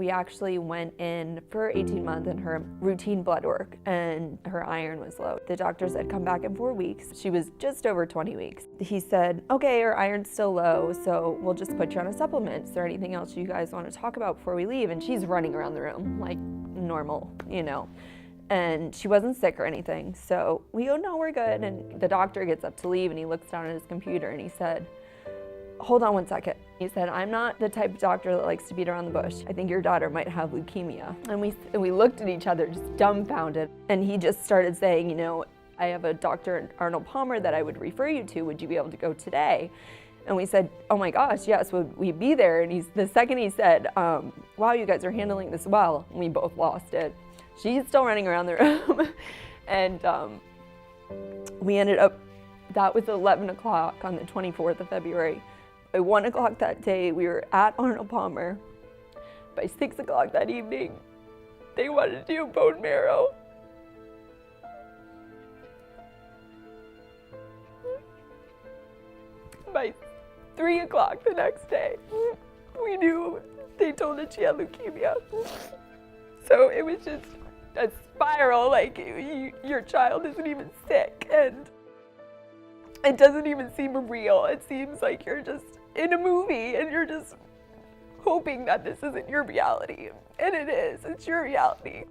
we actually went in for 18 months and her routine blood work, and her iron was low. The doctor said, come back in 4 weeks. She was just over 20 weeks. He said, okay, her iron's still low, so we'll just put you on a supplement. Is there anything else you guys want to talk about before we leave? And she's running around the room like normal, you know. And she wasn't sick or anything. So we go, no, we're good. And the doctor gets up to leave and he looks down at his computer and he said, hold on 1 second. He said, I'm not the type of doctor that likes to beat around the bush. I think your daughter might have leukemia. And we looked at each other just dumbfounded. And he just started saying, you know, I have a doctor, Arnold Palmer, that I would refer you to. Would you be able to go today? And we said, oh my gosh, yes, would we be there? And the second he said, wow, you guys are handling this well, we both lost it. She's still running around the room. And we ended up, that was 11 o'clock on the 24th of February. By 1 o'clock that day, we were at Arnold Palmer. By 6 o'clock that evening, they wanted to do bone marrow. By 3 o'clock the next day, we knew, they told us she had leukemia. So it was just a spiral, like your child isn't even sick and it doesn't even seem real. It seems like you're just in a movie and you're just hoping that this isn't your reality. And it is, it's your reality.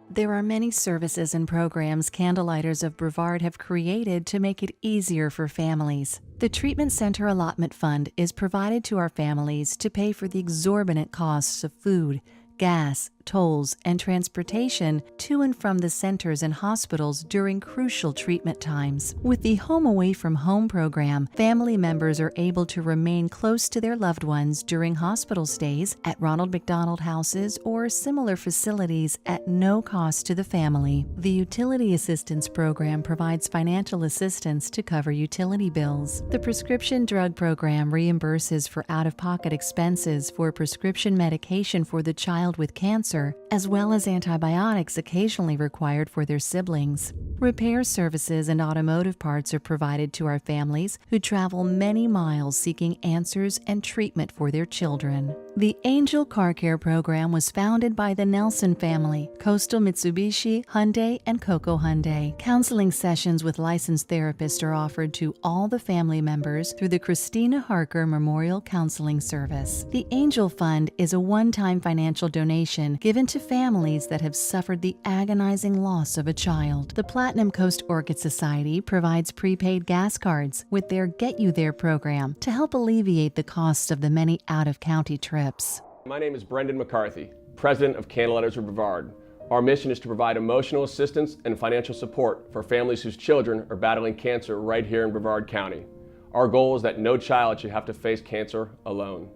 There are many services and programs Candlelighters of Brevard have created to make it easier for families. The Treatment Center Allotment Fund is provided to our families to pay for the exorbitant costs of food, gas, tolls, and transportation to and from the centers and hospitals during crucial treatment times. With the Home Away from Home program, family members are able to remain close to their loved ones during hospital stays at Ronald McDonald houses or similar facilities at no cost to the family. The Utility Assistance program provides financial assistance to cover utility bills. The Prescription Drug program reimburses for out-of-pocket expenses for prescription medication for the child with cancer, as well as antibiotics occasionally required for their siblings. Repair services and automotive parts are provided to our families who travel many miles seeking answers and treatment for their children. The Angel Car Care program was founded by the Nelson family, Coastal Mitsubishi, Hyundai, and Coco Hyundai. Counseling sessions with licensed therapists are offered to all the family members through the Christina Harker Memorial Counseling Service. The Angel Fund is a one-time financial donation given to families that have suffered the agonizing loss of a child. The Platinum Coast Orchid Society provides prepaid gas cards with their Get You There program to help alleviate the costs of the many out-of-county trips. My name is Brendan McCarthy, President of Candlelighters of Brevard. Our mission is to provide emotional assistance and financial support for families whose children are battling cancer right here in Brevard County. Our goal is that no child should have to face cancer alone.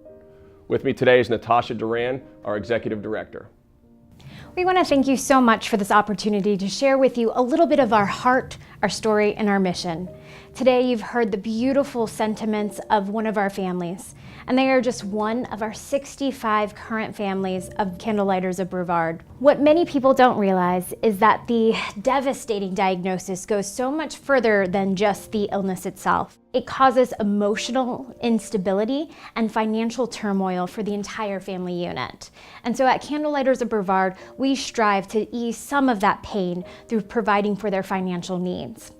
With me today is Natasha Duran, our Executive Director. We want to thank you so much for this opportunity to share with you a little bit of our heart, our story, and our mission. Today you've heard the beautiful sentiments of one of our families, and they are just one of our 65 current families of Candlelighters of Brevard. What many people don't realize is that the devastating diagnosis goes so much further than just the illness itself. It causes emotional instability and financial turmoil for the entire family unit. And so at Candlelighters of Brevard, we strive to ease some of that pain through providing for their financial needs.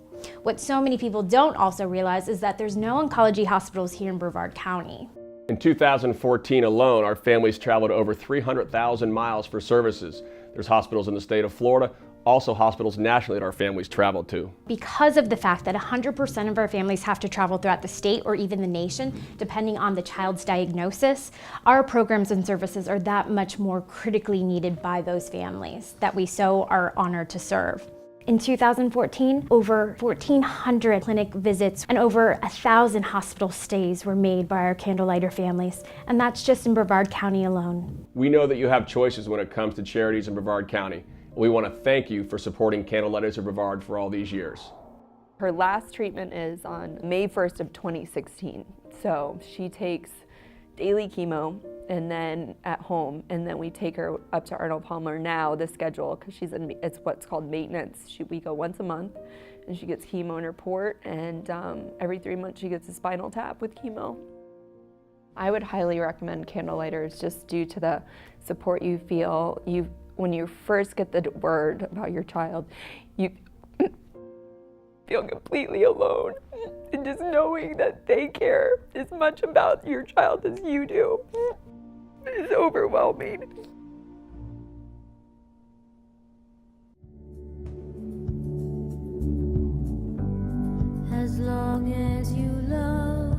What so many people don't also realize is that there's no oncology hospitals here in Brevard County. In 2014 alone, our families traveled over 300,000 miles for services. There's hospitals in the state of Florida, also hospitals nationally that our families traveled to. Because of the fact that 100% of our families have to travel throughout the state or even the nation, depending on the child's diagnosis, our programs and services are that much more critically needed by those families that we so are honored to serve. In 2014, over 1,400 clinic visits and over 1,000 hospital stays were made by our Candlelighter families, and that's just in Brevard County alone. We know that you have choices when it comes to charities in Brevard County. We want to thank you for supporting Candlelighters of Brevard for all these years. Her last treatment is on May 1st of 2016. So she takes daily chemo and then at home, and then we take her up to Arnold Palmer now, the schedule, because it's what's called maintenance. We go once a month and she gets chemo in her port, and every 3 months she gets a spinal tap with chemo. I would highly recommend Candlelighters just due to the support you feel. When you first get the word about your child, you feel completely alone. And just knowing that they care as much about your child as you do is overwhelming. As long as you love,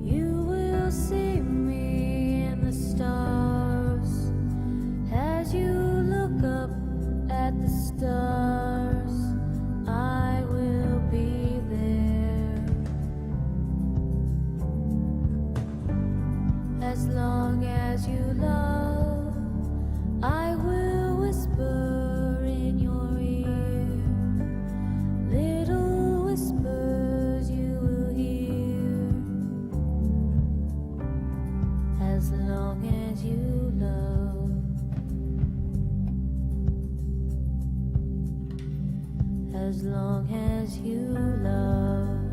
you will see me in the stars. As you look up at the stars, I will be there. As long as you love, I will whisper in your ear. Little whispers you will hear. As long as you love. As long as you love.